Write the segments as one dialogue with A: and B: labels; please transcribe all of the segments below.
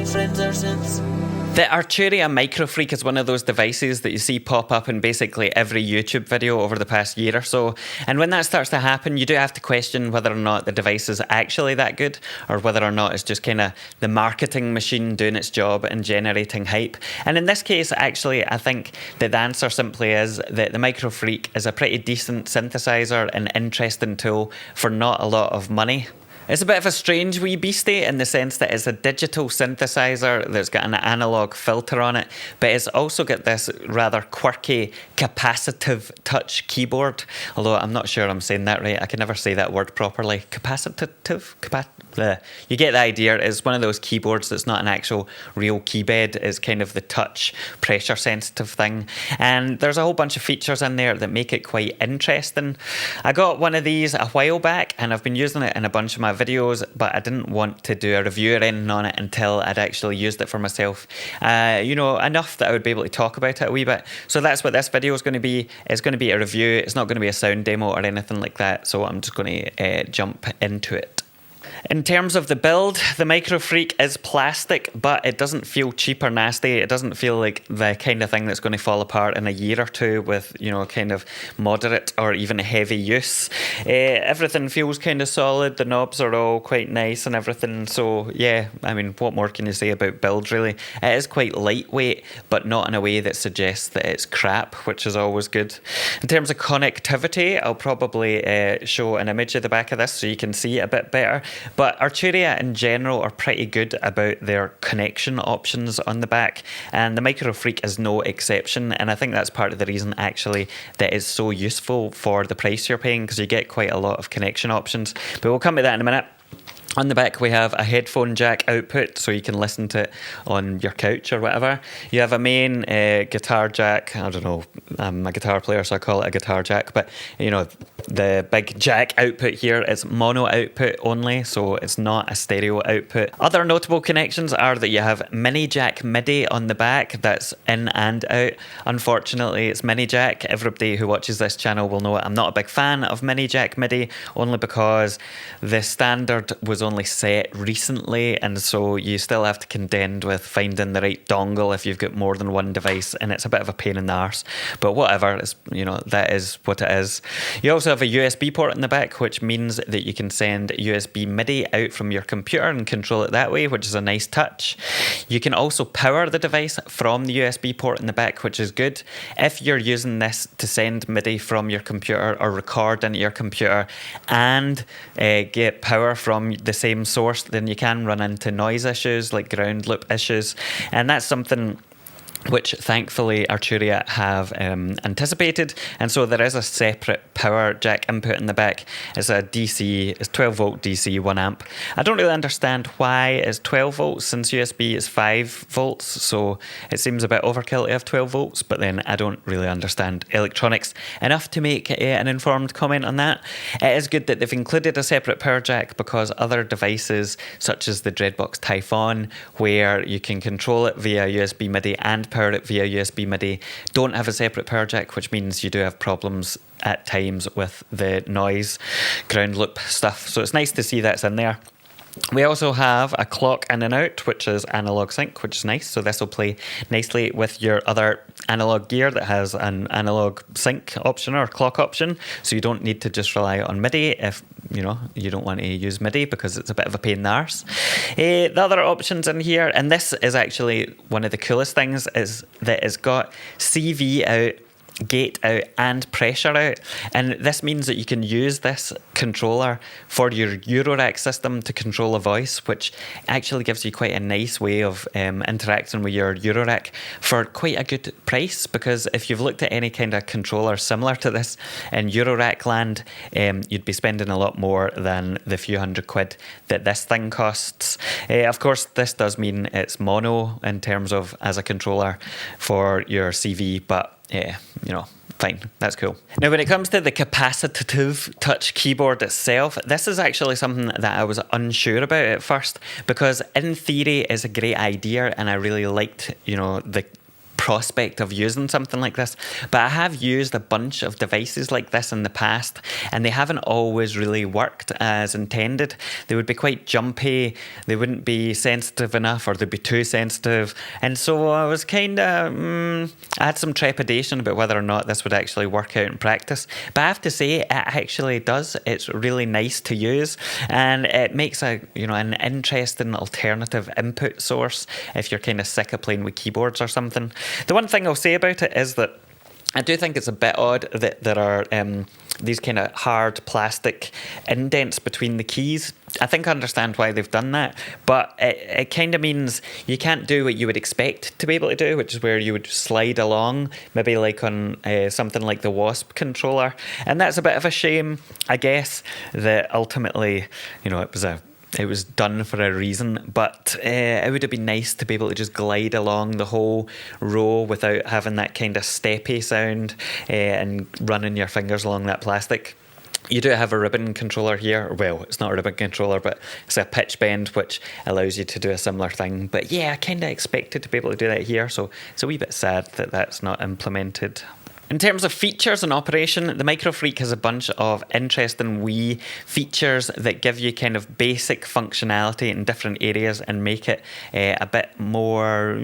A: friends are since.
B: The Arturia MicroFreak is one of those devices that you see pop up in basically every YouTube video over the past year or so. And when that starts to happen, you do have to question whether or not the device is actually that good, or whether or not it's just kind of the marketing machine doing its job and generating hype. And in this case, actually, I think that the answer simply is that the MicroFreak is a pretty decent synthesizer and interesting tool for not a lot of money. It's a bit of a strange wee beastie in the sense that it's a digital synthesizer that's got an analog filter on it, but it's also got this rather quirky capacitive touch keyboard, although I'm not sure I'm saying that right. I can never say that word properly. Capacitive? You get the idea. It's one of those keyboards that's not an actual real keybed. It's kind of the touch pressure sensitive thing. And there's a whole bunch of features in there that make it quite interesting. I got one of these a while back and I've been using it in a bunch of my videos, but I didn't want to do a review or anything on it until I'd actually used it for myself. Enough that I would be able to talk about it a wee bit. So that's what this video is going to be. It's going to be a review. It's not going to be a sound demo or anything like that. So I'm just going to jump into it. In terms of the build, the MicroFreak is plastic, but it doesn't feel cheap or nasty. It doesn't feel like the kind of thing that's going to fall apart in a year or two with, kind of moderate or even heavy use. Everything feels kind of solid. The knobs are all quite nice and everything. So yeah, I mean, what more can you say about build really? It is quite lightweight, but not in a way that suggests that it's crap, which is always good. In terms of connectivity, I'll probably show an image of the back of this so you can see it a bit better. But Arturia in general are pretty good about their connection options on the back, and the MicroFreak is no exception. And I think that's part of the reason actually that it's so useful for the price you're paying, because you get quite a lot of connection options. But we'll come to that in a minute. On the back, we have a headphone jack output, so you can listen to it on your couch or whatever. You have a main guitar jack. I don't know, I'm a guitar player, so I call it a guitar jack. But, the big jack output here is mono output only, so it's not a stereo output. Other notable connections are that you have mini jack MIDI on the back, that's in and out. Unfortunately, it's mini jack. Everybody who watches this channel will know I'm not a big fan of mini jack MIDI, only because the standard was only set recently, and so you still have to contend with finding the right dongle if you've got more than one device, and it's a bit of a pain in the arse. But whatever, it's, that is what it is. You also have a USB port in the back, which means that you can send USB MIDI out from your computer and control it that way, which is a nice touch. You can also power the device from the USB port in the back, which is good. If you're using this to send MIDI from your computer or record into your computer and get power from the same source, then you can run into noise issues like ground loop issues, and that's something which thankfully Arturia have anticipated, and so there is a separate power jack input in the back. It's a DC, it's 12 volt DC 1 amp. I don't really understand why it's 12 volts since USB is 5 volts, so it seems a bit overkill to have 12 volts, but then I don't really understand electronics enough to make an informed comment on that. It is good that they've included a separate power jack, because other devices such as the Dreadbox Typhon, where you can control it via USB MIDI and power it via USB MIDI, don't have a separate power jack, which means you do have problems at times with the noise ground loop stuff. So it's nice to see that's in there. We also have a clock in and out, which is analog sync, which is nice. So this will play nicely with your other analog gear that has an analog sync option or clock option. So you don't need to just rely on MIDI if you don't want to use MIDI, because it's a bit of a pain in the arse. The other options in here, and this is actually one of the coolest things, is that it's got CV out, gate out and pressure out, and this means that you can use this controller for your Eurorack system to control a voice, which actually gives you quite a nice way of interacting with your Eurorack for quite a good price, because if you've looked at any kind of controller similar to this in Eurorack land, you'd be spending a lot more than the few £100 that this thing costs. Of course, this does mean it's mono in terms of as a controller for your CV, but fine, that's cool. Now, when it comes to the capacitive touch keyboard itself, this is actually something that I was unsure about at first, because in theory it's a great idea and I really liked, the prospect of using something like this. But I have used a bunch of devices like this in the past, and they haven't always really worked as intended. They would be quite jumpy, they wouldn't be sensitive enough, or they'd be too sensitive. And so I was kind of, I had some trepidation about whether or not this would actually work out in practice. But I have to say, it actually does. It's really nice to use, and it makes an interesting alternative input source if you're kind of sick of playing with keyboards or something. The one thing I'll say about it is that I do think it's a bit odd that there are these kind of hard plastic indents between the keys. I think I understand why they've done that, but it kind of means you can't do what you would expect to be able to do, which is where you would slide along, maybe like on something like the Wasp controller. And that's a bit of a shame, I guess, that ultimately, it was done for a reason, but it would have been nice to be able to just glide along the whole row without having that kind of steppy sound and running your fingers along that plastic. You do have a ribbon controller here. Well, it's not a ribbon controller, but it's a pitch bend, which allows you to do a similar thing. But yeah, I kind of expected to be able to do that here, so it's a wee bit sad that that's not implemented. In terms of features and operation, the MicroFreak has a bunch of interesting wee features that give you kind of basic functionality in different areas and make it a bit more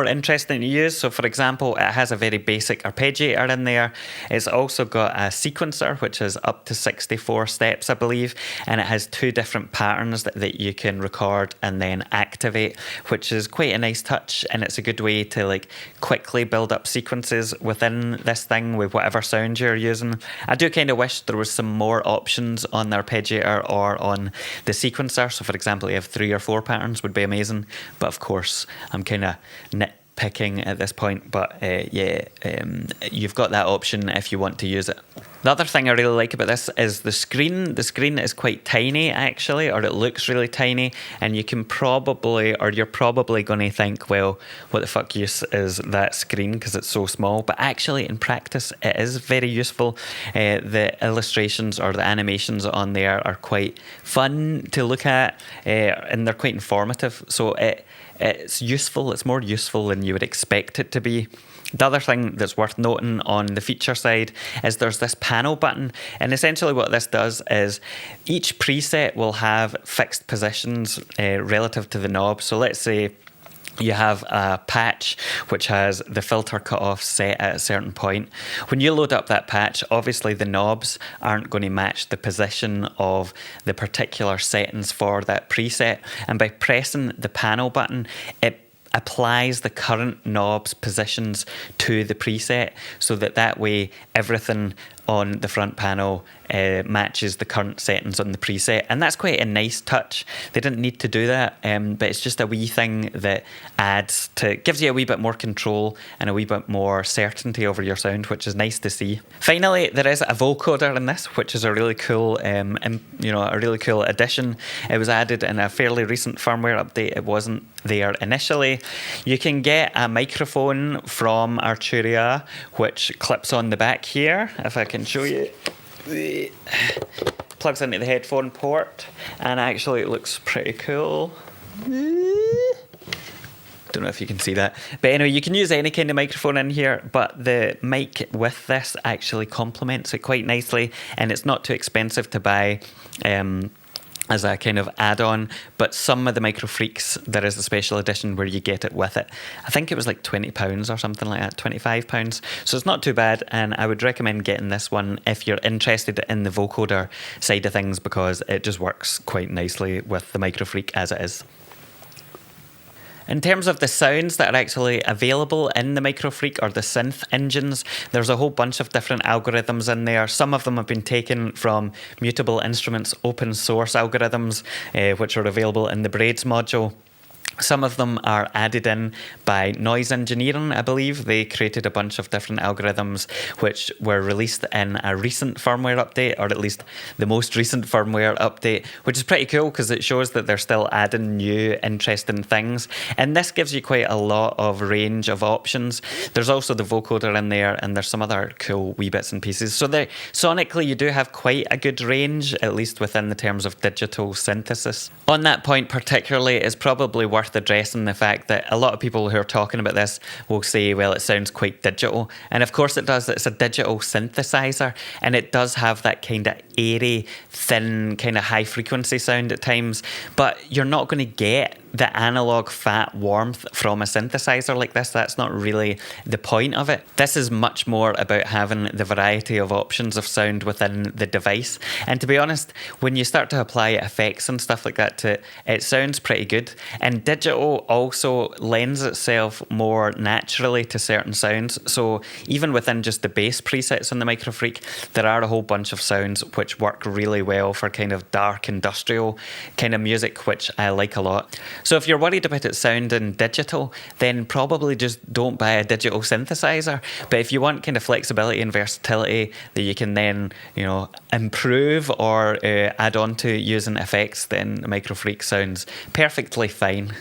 B: interesting to use. So, for example, it has a very basic arpeggiator in there. It's also got a sequencer, which is up to 64 steps, I believe, and it has 2 different patterns that you can record and then activate, which is quite a nice touch, and it's a good way to quickly build up sequences within this thing with whatever sound you're using. I do kind of wish there was some more options on the arpeggiator or on the sequencer. So for example, you have 3 or 4 patterns would be amazing. But of course, I'm kind of nitpicking at this point. But you've got that option if you want to use it. The other thing I really like about this is the screen. The screen is quite tiny, actually, or it looks really tiny, and you're probably going to think, well, what the fuck use is that screen because it's so small? But actually, in practice, it is very useful. The illustrations or the animations on there are quite fun to look at, and they're quite informative. So it's useful. It's more useful than you would expect it to be. The other thing that's worth noting on the feature side is there's this panel button, and essentially what this does is each preset will have fixed positions relative to the knob. So let's say you have a patch which has the filter cutoff set at a certain point. When you load up that patch, obviously the knobs aren't going to match the position of the particular settings for that preset, and by pressing the panel button, it applies the current knob's positions to the preset so that way everything on the front panel matches the current settings on the preset, and that's quite a nice touch. They didn't need to do that, but it's just a wee thing that gives you a wee bit more control and a wee bit more certainty over your sound, which is nice to see. Finally, there is a vocoder in this, which is a really cool, addition. It was added in a fairly recent firmware update. It wasn't there initially. You can get a microphone from Arturia, which clips on the back here. If I can show you. Plugs into the headphone port, and actually it looks pretty cool. Don't know if you can see that, but anyway, you can use any kind of microphone in here, but the mic with this actually complements it quite nicely, and it's not too expensive to buy as a kind of add-on. But some of the MicroFreaks, there is a special edition where you get it with it. I think it was like £20 or something like that, £25. So it's not too bad, and I would recommend getting this one if you're interested in the vocoder side of things, because it just works quite nicely with the MicroFreak as it is. In terms of the sounds that are actually available in the MicroFreak or the synth engines, there's a whole bunch of different algorithms in there. Some of them have been taken from Mutable Instruments open source algorithms, which are available in the Braids module. Some of them are added in by Noise Engineering, I believe. They created a bunch of different algorithms which were released in a recent firmware update, or at least the most recent firmware update, which is pretty cool because it shows that they're still adding new interesting things. And this gives you quite a lot of range of options. There's also the vocoder in there, and there's some other cool wee bits and pieces. So sonically, you do have quite a good range, at least within the terms of digital synthesis. On that point particularly, it's probably worth worth addressing the fact that a lot of people who are talking about this will say, well, it sounds quite digital. And of course it does. It's a digital synthesizer, and it does have that kind of airy, thin, kind of high frequency sound at times, but you're not going to get the analog fat warmth from a synthesizer like this. That's not really the point of it. This is much more about having the variety of options of sound within the device. And to be honest, when you start to apply effects and stuff like that to it, it sounds pretty good. And digital also lends itself more naturally to certain sounds. So even within just the bass presets on the MicroFreak, there are a whole bunch of sounds which work really well for kind of dark industrial kind of music, which I like a lot. So if you're worried about it sounding digital, then probably just don't buy a digital synthesizer. But if you want kind of flexibility and versatility that you can then, improve or add on to using effects, then the MicroFreak sounds perfectly fine.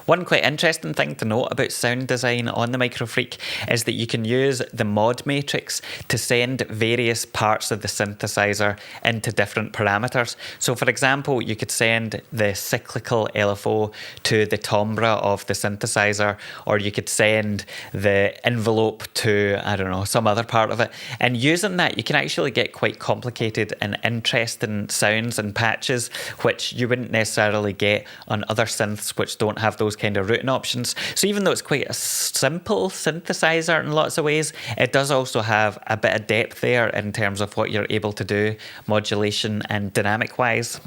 B: One quite interesting thing to note about sound design on the MicroFreak is that you can use the mod matrix to send various parts of the synthesizer into different parameters. So for example, you could send the cyclical LFO to the timbre of the synthesizer, or you could send the envelope to, some other part of it. And using that, you can actually get quite complicated and interesting sounds and patches, which you wouldn't necessarily get on other synths which don't have those kind of routing options. So even though it's quite a simple synthesizer in lots of ways, it does also have a bit of depth there in terms of what you're able to do modulation and dynamic wise.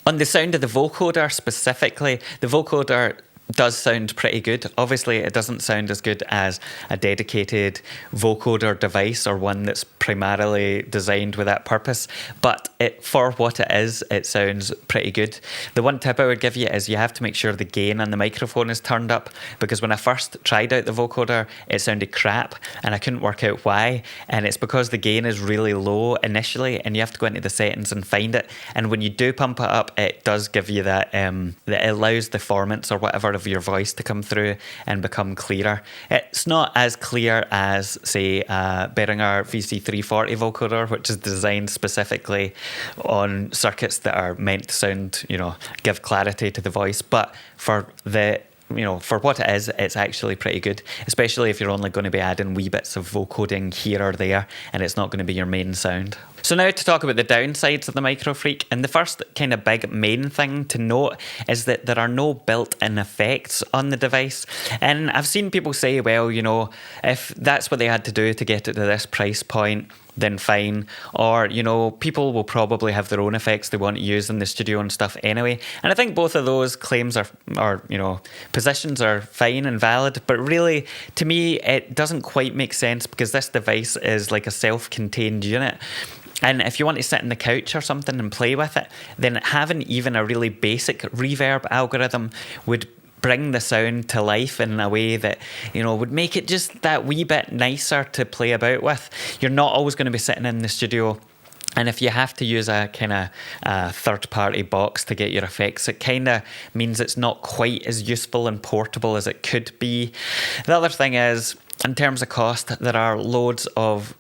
B: On the sound of the vocoder specifically, the vocoder does sound pretty good. Obviously, it doesn't sound as good as a dedicated vocoder device or one that's primarily designed with that purpose, but for what it is, it sounds pretty good. The one tip I would give you is you have to make sure the gain on the microphone is turned up, because when I first tried out the vocoder, it sounded crap and I couldn't work out why, and it's because the gain is really low initially and you have to go into the settings and find it, and when you do pump it up, it does give you that that allows the formants or whatever of your voice to come through and become clearer. It's not as clear as, say, Behringer VC340 vocoder, which is designed specifically on circuits that are meant to sound, give clarity to the voice. But for for what it is, it's actually pretty good, especially if you're only going to be adding wee bits of vocoding here or there and it's not going to be your main sound. So now to talk about the downsides of the MicroFreak, and the first kind of big main thing to note is that there are no built-in effects on the device. And I've seen people say, well, if that's what they had to do to get it to this price point, then fine. Or, people will probably have their own effects they want to use in the studio and stuff anyway. And I think both of those claims are positions are fine and valid. But really, to me, it doesn't quite make sense, because this device is like a self-contained unit. And if you want to sit on the couch or something and play with it, then having even a really basic reverb algorithm would bring the sound to life in a way that, would make it just that wee bit nicer to play about with. You're not always going to be sitting in the studio, and if you have to use a kind of third-party box to get your effects, it kind of means it's not quite as useful and portable as it could be. The other thing is, in terms of cost, there are loads of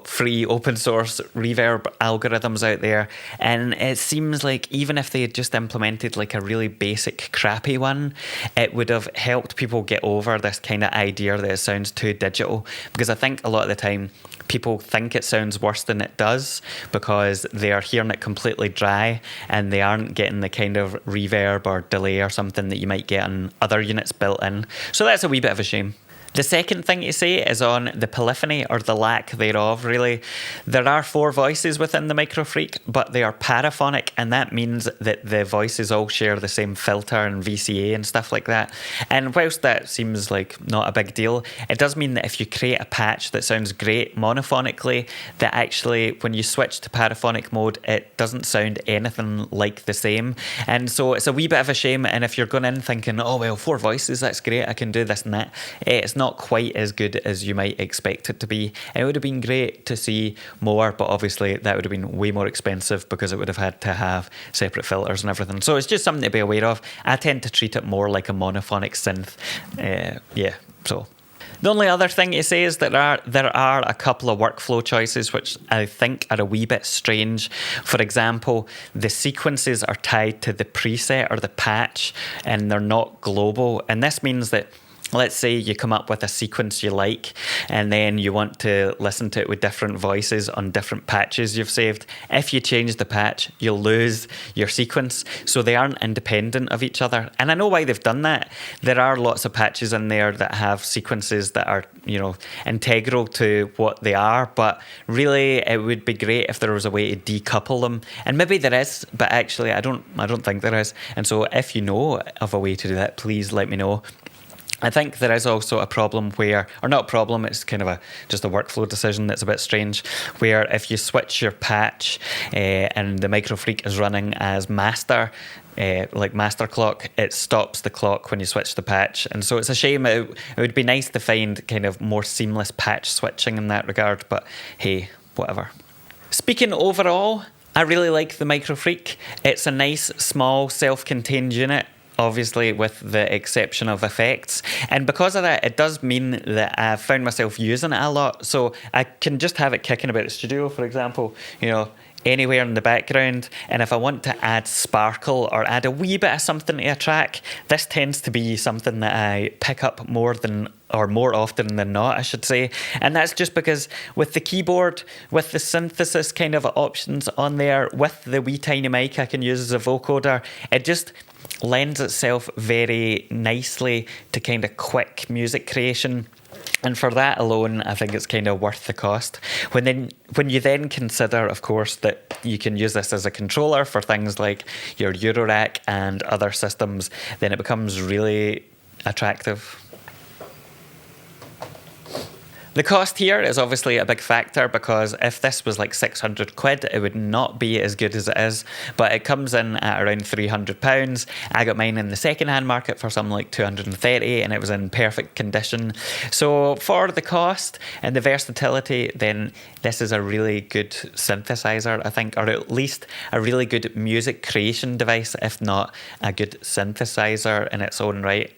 B: free open source reverb algorithms out there, and it seems like even if they had just implemented like a really basic crappy one, it would have helped people get over this kind of idea that it sounds too digital, because I think a lot of the time people think it sounds worse than it does because they are hearing it completely dry and they aren't getting the kind of reverb or delay or something that you might get on other units built in. So that's a wee bit of a shame. The second thing to say is on the polyphony, or the lack thereof, really. There are 4 voices within the MicroFreak, but they are paraphonic, and that means that the voices all share the same filter and VCA and stuff like that. And whilst that seems like not a big deal, it does mean that if you create a patch that sounds great monophonically, that actually when you switch to paraphonic mode, it doesn't sound anything like the same. And so it's a wee bit of a shame, and if you're going in thinking, oh well, 4 voices, that's great, I can do this and that, it's not quite as good as you might expect it to be. And it would have been great to see more, but obviously that would have been way more expensive because it would have had to have separate filters and everything. So it's just something to be aware of. I tend to treat it more like a monophonic synth. So The only other thing to say is that there are a couple of workflow choices which I think are a wee bit strange. For example, the sequences are tied to the preset or the patch, and they're not global. And this means that, let's say you come up with a sequence you like, and then you want to listen to it with different voices on different patches you've saved. If you change the patch, you'll lose your sequence. So they aren't independent of each other. And I know why they've done that. There are lots of patches in there that have sequences that are, integral to what they are. But really, it would be great if there was a way to decouple them. And maybe there is, but actually, I don't think there is. And so if you know of a way to do that, please let me know. I think there is also a problem where, or not a problem, it's kind of just a workflow decision that's a bit strange, where if you switch your patch and the MicroFreak is running as master, like master clock, it stops the clock when you switch the patch. And so it's a shame. It would be nice to find kind of more seamless patch switching in that regard, but hey, whatever. Speaking overall, I really like the MicroFreak. It's a nice, small, self-contained unit, obviously with the exception of effects. And because of that, it does mean that I've found myself using it a lot. So I can just have it kicking about the studio, for example, anywhere in the background. And if I want to add sparkle or add a wee bit of something to a track, this tends to be something that I pick up more often than not, I should say. And that's just because with the keyboard, with the synthesis kind of options on there, with the wee tiny mic I can use as a vocoder, it just lends itself very nicely to kind of quick music creation. And for that alone, I think it's kind of worth the cost. When you then consider, of course, that you can use this as a controller for things like your Eurorack and other systems, then it becomes really attractive. The cost here is obviously a big factor, because if this was like 600 quid, it would not be as good as it is. But it comes in at around £300. I got mine in the second-hand market for something like 230, and it was in perfect condition. So for the cost and the versatility, then this is a really good synthesizer, I think, or at least a really good music creation device, if not a good synthesizer in its own right.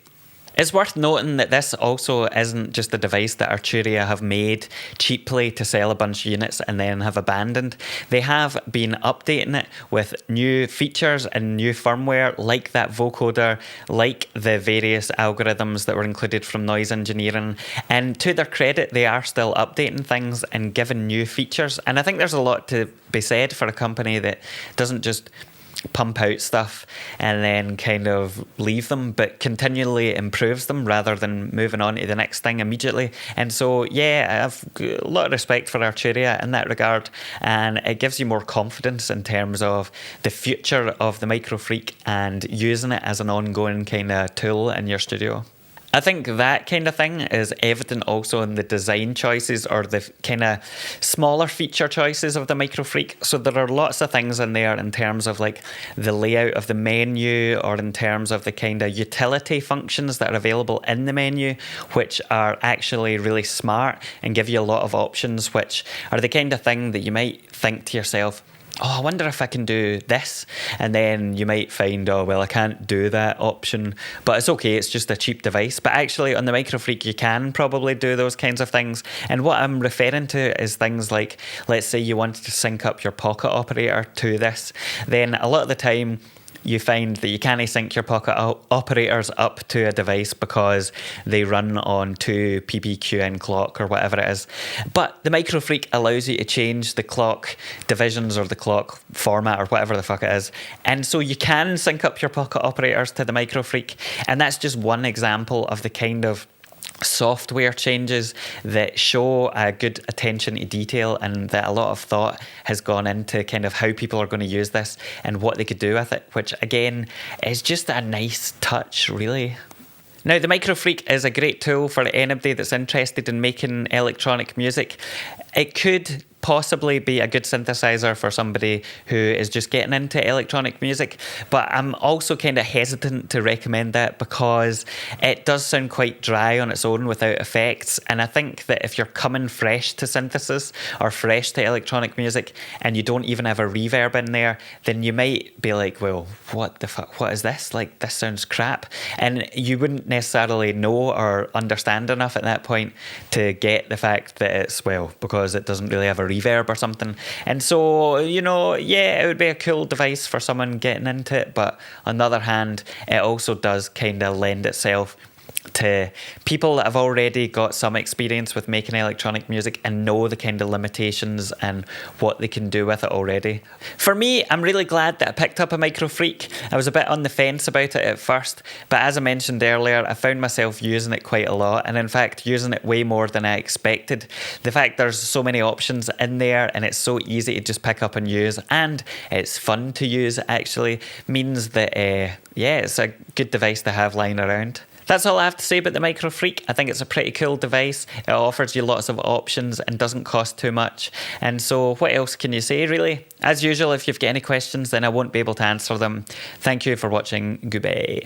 B: It's worth noting that this also isn't just a device that Arturia have made cheaply to sell a bunch of units and then have abandoned. They have been updating it with new features and new firmware, like that vocoder, like the various algorithms that were included from noise engineering. And to their credit, they are still updating things and giving new features. And I think there's a lot to be said for a company that doesn't just pump out stuff and then kind of leave them, but continually improves them rather than moving on to the next thing immediately. And so, yeah, I have a lot of respect for Arturia in that regard, and it gives you more confidence in terms of the future of the MicroFreak and using it as an ongoing kind of tool in your studio. I think that kind of thing is evident also in the design choices or the kind of smaller feature choices of the MicroFreak. So there are lots of things in there in terms of like the layout of the menu, or in terms of the kind of utility functions that are available in the menu, which are actually really smart and give you a lot of options, which are the kind of thing that you might think to yourself, oh, I wonder if I can do this. And then you might find, oh, well, I can't do that option. But it's okay, it's just a cheap device. But actually, on the MicroFreak, you can probably do those kinds of things. And what I'm referring to is things like, let's say you wanted to sync up your pocket operator to this. Then a lot of the time, you find that you can't sync your pocket operators up to a device because they run on 2 PPQN clock or whatever it is. But the MicroFreak allows you to change the clock divisions or the clock format or whatever the fuck it is. And so you can sync up your pocket operators to the MicroFreak. And that's just one example of the kind of software changes that show a good attention to detail, and that a lot of thought has gone into kind of how people are going to use this and what they could do with it, which again is just a nice touch, really. Now, the MicroFreak is a great tool for anybody that's interested in making electronic music. It could possibly be a good synthesizer for somebody who is just getting into electronic music, but I'm also kind of hesitant to recommend that because it does sound quite dry on its own without effects. And I think that if you're coming fresh to synthesis or fresh to electronic music and you don't even have a reverb in there, then you might be like, well, what the fuck, what is this? Like, this sounds crap. And you wouldn't necessarily know or understand enough at that point to get the fact that it's, well, because it doesn't really have a reverb or something. And so, you know, yeah, it would be a cool device for someone getting into it, but on the other hand, it also does kind of lend itself to people that have already got some experience with making electronic music and know the kind of limitations and what they can do with it already. For me, I'm really glad that I picked up a MicroFreak. I was a bit on the fence about it at first, but as I mentioned earlier, I found myself using it quite a lot, and in fact using it way more than I expected. The fact there's so many options in there and it's so easy to just pick up and use, and it's fun to use actually, means that yeah, it's a good device to have lying around. That's all I have to say about the MicroFreak. I think it's a pretty cool device. It offers you lots of options and doesn't cost too much. And so what else can you say, really? As usual, if you've got any questions, then I won't be able to answer them. Thank you for watching. Goodbye.